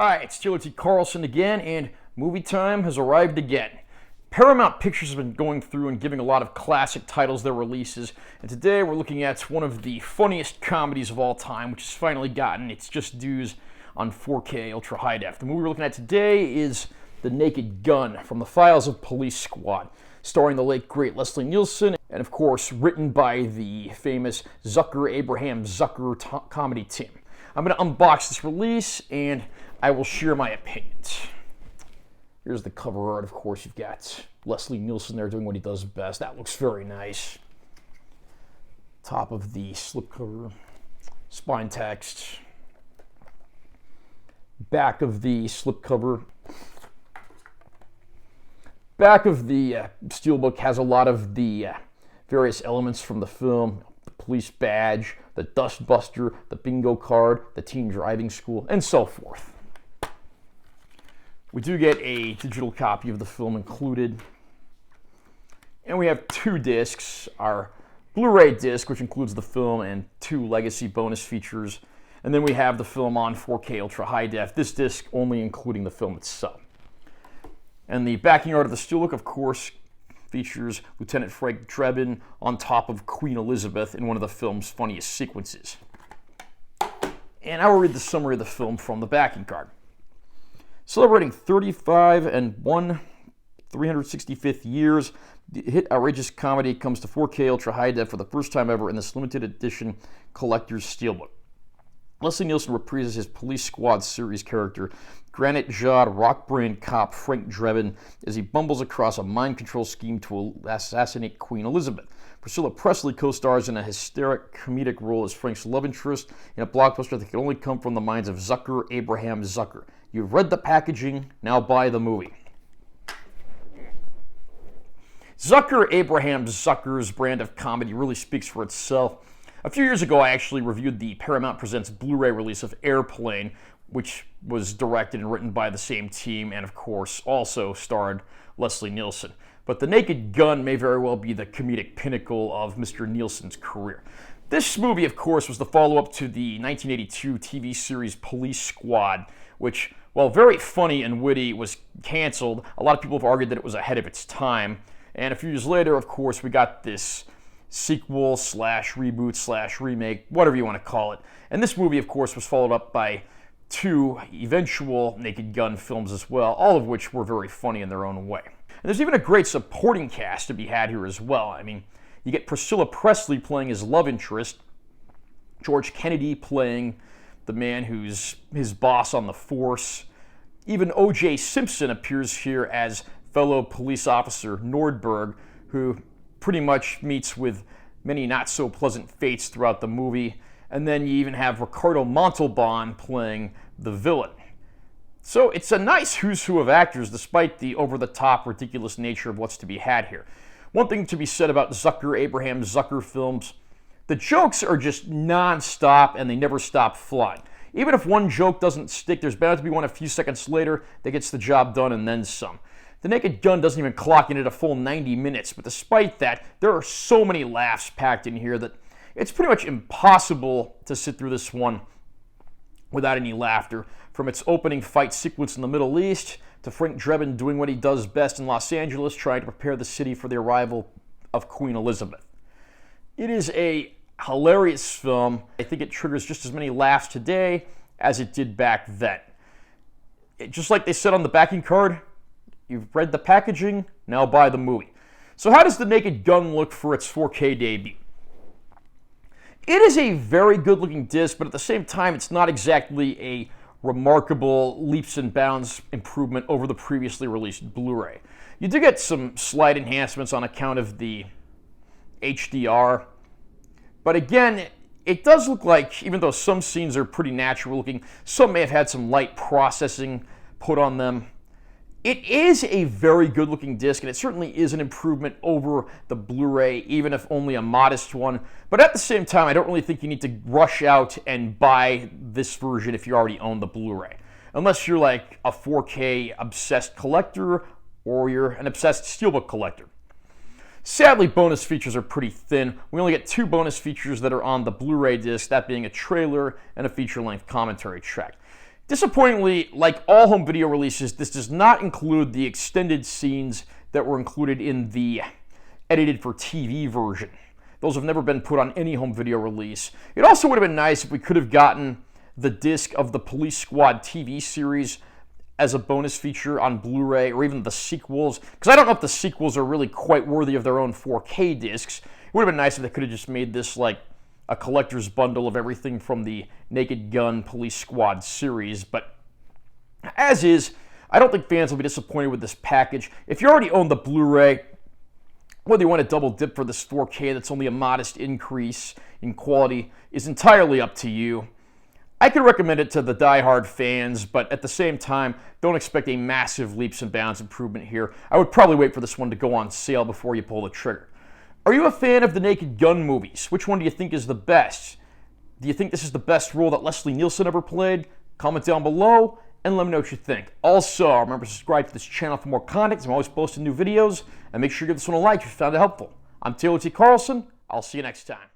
Hi, it's T. Carlson again, and movie time has arrived again. Paramount Pictures has been going through and giving a lot of classic titles their releases, and today we're looking at one of the funniest comedies of all time, which has finally gotten its just dues on 4K Ultra High Def. The movie we're looking at today is The Naked Gun, from the Files of Police Squad, starring the late great Leslie Nielsen, and of course written by the famous Abraham Zucker comedy team. I'm going to unbox this release and I will share my opinions. Here's the cover art. Of course, you've got Leslie Nielsen there doing what he does best. That looks very nice. Top of the slipcover, spine text. Back of the slipcover. Back of the Steelbook has a lot of the various elements from the film. The police badge, the dust buster, the bingo card, the teen driving school, and so forth. We do get a digital copy of the film included. And we have two discs, our Blu-ray disc, which includes the film and two legacy bonus features. And then we have the film on 4K Ultra High Def, this disc only including the film itself. And the backing art of the Steelbook, of course, features Lieutenant Frank Drebin on top of Queen Elizabeth in one of the film's funniest sequences. And I will read the summary of the film from the backing card. Celebrating 35 and 365th years, the hit outrageous comedy comes to 4K Ultra High Def for the first time ever in this limited edition collector's Steelbook. Leslie Nielsen reprises his Police Squad series character, granite-jawed, rock-brained cop Frank Drebin, as he bumbles across a mind control scheme to assassinate Queen Elizabeth. Priscilla Presley co-stars in a hysteric comedic role as Frank's love interest in a blockbuster that can only come from the minds of Abraham Zucker. You've read the packaging, now buy the movie. Abraham Zucker's brand of comedy really speaks for itself. A few years ago, I actually reviewed the Paramount Presents Blu-ray release of Airplane, which was directed and written by the same team and, of course, also starred Leslie Nielsen. But The Naked Gun may very well be the comedic pinnacle of Mr. Nielsen's career. This movie, of course, was the follow-up to the 1982 TV series Police Squad, which, while very funny and witty, was canceled. A lot of people have argued that it was ahead of its time. And a few years later, of course, we got this sequel slash reboot slash remake, whatever you want to call it. And this movie, of course, was followed up by two eventual Naked Gun films as well, all of which were very funny in their own way. And there's even a great supporting cast to be had here as well. I mean, you get Priscilla Presley playing his love interest, George Kennedy playing the man who's his boss on the force. Even O.J. Simpson appears here as fellow police officer Nordberg, who pretty much meets with many not-so-pleasant fates throughout the movie. And then you even have Ricardo Montalban playing the villain. So it's a nice who's who of actors, despite the over-the-top, ridiculous nature of what's to be had here. One thing to be said about Abraham Zucker films, the jokes are just non-stop and they never stop flying. Even if one joke doesn't stick, there's bound to be one a few seconds later that gets the job done and then some. The Naked Gun doesn't even clock in at a full 90 minutes, but despite that, there are so many laughs packed in here that it's pretty much impossible to sit through this one without any laughter. From its opening fight sequence in the Middle East to Frank Drebin doing what he does best in Los Angeles, trying to prepare the city for the arrival of Queen Elizabeth. It is a hilarious film. I think it triggers just as many laughs today as it did back then. Just like they said on the backing card, you've read the packaging, now buy the movie. So how does The Naked Gun look for its 4K debut? It is a very good-looking disc, but at the same time, it's not exactly a remarkable leaps and bounds improvement over the previously released Blu-ray. You do get some slight enhancements on account of the HDR, but again, it does look like, even though some scenes are pretty natural looking, some may have had some light processing put on them. It is a very good-looking disc, and it certainly is an improvement over the Blu-ray, even if only a modest one. But at the same time, I don't really think you need to rush out and buy this version if you already own the Blu-ray. Unless you're like a 4K obsessed collector or you're an obsessed Steelbook collector. Sadly, bonus features are pretty thin. We only get two bonus features that are on the Blu-ray disc, that being a trailer and a feature-length commentary track. Disappointingly, like all home video releases, this does not include the extended scenes that were included in the edited for TV version. Those have never been put on any home video release. It also would have been nice if we could have gotten the disc of the Police Squad TV series as a bonus feature on Blu-ray, or even the sequels, because I don't know if the sequels are really quite worthy of their own 4K discs. It would have been nice if they could have just made this like a collector's bundle of everything from the Naked Gun Police Squad series, but as is, I don't think fans will be disappointed with this package. If you already own the Blu-ray, whether you want to double dip for this 4K that's only a modest increase in quality is entirely up to you. I could recommend it to the die-hard fans, but at the same time, don't expect a massive leaps and bounds improvement here. I would probably wait for this one to go on sale before you pull the trigger. Are you a fan of the Naked Gun movies? Which one do you think is the best? Do you think this is the best role that Leslie Nielsen ever played? Comment down below and let me know what you think. Also, remember to subscribe to this channel for more content. I'm always posting new videos. And make sure you give this one a like if you found it helpful. I'm Taylor T. Carlson. I'll see you next time.